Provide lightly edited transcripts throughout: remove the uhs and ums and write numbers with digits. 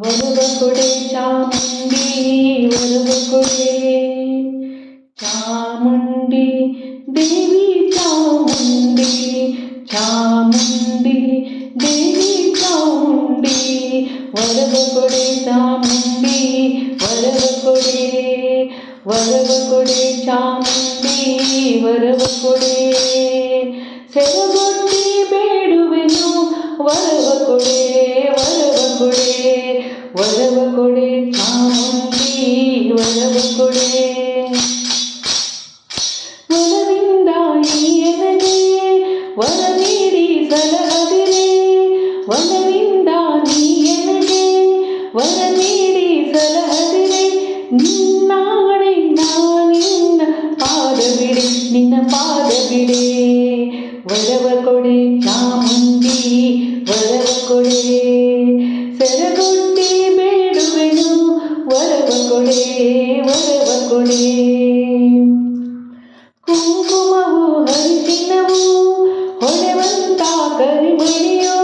ವರವ ಕೊಡೆ ಚಾಮುಂಡಿ ವರವ ಕೊಡೆ ಚಾಮುಂಡಿ ದೇವಿ ಚಾಮುಂಡಿ ಚಾಮುಂಡಿ ದೇವಿ ಚಾಮುಂಡಿ ವರವ ಕೊಡೆ ಚಾಮುಂಡಿ ವರವ ಕೊಡೆ ಚಾಮುಂಡಿ ವರವ ಕೊಡೆ ಸೆರಗೊಟ್ಟಿ ಬೇಡುವೆನು ವರವ ಕೊಡೆ ಚಾಮುಂಡಿ ವರವ ಕೊಡೆ ವರವಿಂದ ನೀಯನಗೆ ವರ ನೀಡಿ ಸಲಹದಿರೆ ವರವಿಂದ ನೀಯನಗೆ ವರ ನೀಡಿ ಸಲಹದಿರೆ ನಿನ್ನಾಣೆ ನಾನಿನ್ನ ಪಾದ ಬಿಡೆ ನಿನ್ನ ಪಾದ ಬಿಡೆ ವರವ ಕೊಡೆ ಚಾಮುಂಡಿ ವರವ ಕೊಡೆ ಸೆರಗೊಟ್ಟಿ ಬೇಡುವೆನು ವರವ ಕೊಡೆ ಕುಂಕುಮವು ಹರಿಶಿನವು ಹೊಳೆವಂತ ಕರಿಮಣಿಯೋ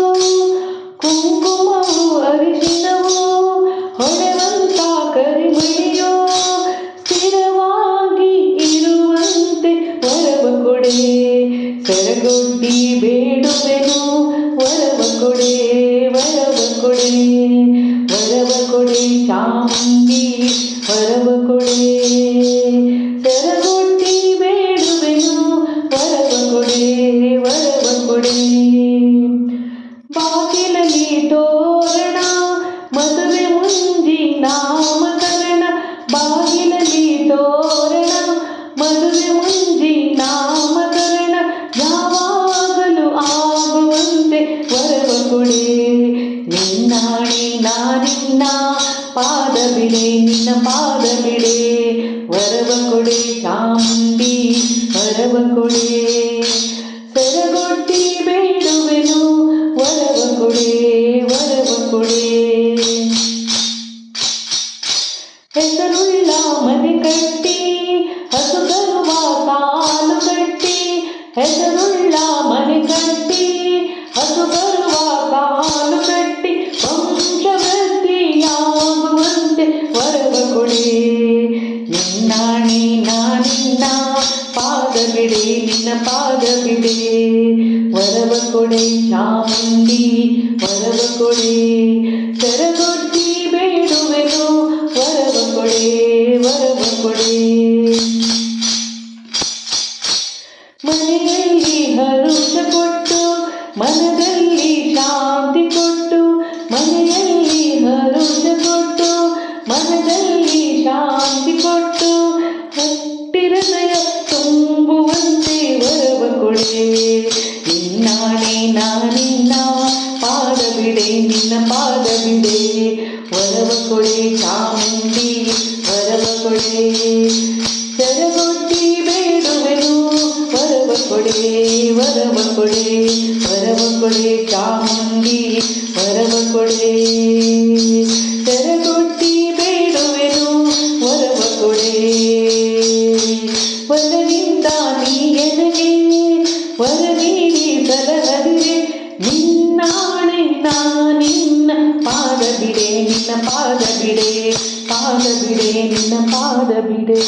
ಕುಂಕುಮವು ಹರಿಶಿನವು ಹೊಳೆವಂತ ಕರಿಮಣಿಯೋ ಸ್ಥಿರವಾಗಿ ಇರುವಂತೆ ವರವ ಕೊಡೆ ಸೆರಗೊಟ್ಟಿ ಬೇಡುವೆನು ವರವ ಕೊಡೆ ಚಾಮುಂಡಿ ವರವ ಕೊಡೆ ಸೆರಗೊಟ್ಟಿ ಬೇಡುವೆನು ವರವ ಕೊಡೆ ಬಾಗಿಲಲ್ಲಿ ತೋರಣ ಮದುವೆ ಮುಂಜಿ ನಾಮಕರಣ ಬಾಗಿಲಲ್ಲಿ ತೋರಣ ಮದುವೆ ಮುಂಜಿ ನಾಮಕರಣ ಯಾವಾಗಲೂ ಆಗುವಂತೆ ವರವ ಕೊಡೆ ನಿನ್ನಾಣೆ ನಾನಿನ್ನ ಪಾದ ಬಿಡೆ ನಿನ್ನ ಪಾದ ಬಿಡೆ ವರವ ಕೊಡೆ ಚಾಮುಂಡಿ ವರವ ಕೊಡೆ ಸೆರಗೊಟ್ಟಿ ಬೇಡುವೆನು ವರವ ಕೊಡೆ ಹೆಸರುಳ್ಳ ಮನೆ ಕಟ್ಟಿ ಹಸು ಕರುವ ಸಾಲು ಕಟ್ಟಿ ಹೆಸರುಳ್ಳ ಮನೆ ಕಟ್ಟಿ ಹಸು ಕರುವ ಸಾಲು ಕಟ್ಟಿ ವಂಶವೃದ್ಧಿಯಾಗುವಂತೆ ವರವ ಕೊಡೆ ನಿನ್ನಾಣೆ ನಾನಿನ್ನ ಪಾದ ಬಿಡೆ ನಿನ್ನ ಪಾದ ಬಿಡೆ ವರವ ಕೊಡೆ ಚಾಮುಂಡಿ ವರವ ಕೊಡೆ ಸೆರಗೊಟ್ಟಿ ಬೇಡುವೆನು ವರವ ಕೊಡೆ ಮನೆಯಲ್ಲಿ ಹರುಷ ಕೊಟ್ಟು ಮನದಲ್ಲಿ ಶಾಂತಿ ಕೊಟ್ಟು ಮನೆಯಲ್ಲಿ ಹರುಷ ಕೊಟ್ಟು ಮನದಲ್ಲಿ ಶಾಂತಿ ಕೊಟ್ಟು ಹಟ್ಟಿರದಯ ತುಂಬುವಂತೆ ವರವ ಕೊಡೆ ನಿನ್ನಾಣೆ ನಾನಿನ್ನ ಪಾದ ಬಿಡೆ ನಿನ್ನ ಪಾದ ಬಿಡೆ ವರವ ಕೊಡೆ ಚಾಮುಂಡಿ ವರವ ಕೊಡೆ ಸೆರಗೊಟ್ಟಿ ಬೇಡುವೆನು ವರವ ಕೊಡೆ ಚಾಮುಂಡಿ ವರವ ಕೊಡೆ ಸೆರಗೊಟ್ಟಿ ಬೇಡುವೆನು ವರವ ಕೊಡೆ ವರನಿಂದ ನೀಯನಗೆ ವರ ನೀಡಿ ಸಲಹದಿರೆ ನಿನ್ನಾಣೆ ನಾನಿನ್ನ ಪಾದ ಬಿಡೆ ನಿನ್ನ ಪಾದ ಬಿಡೆ ನಿನ್ನ ಪಾದ ಬಿಡೆ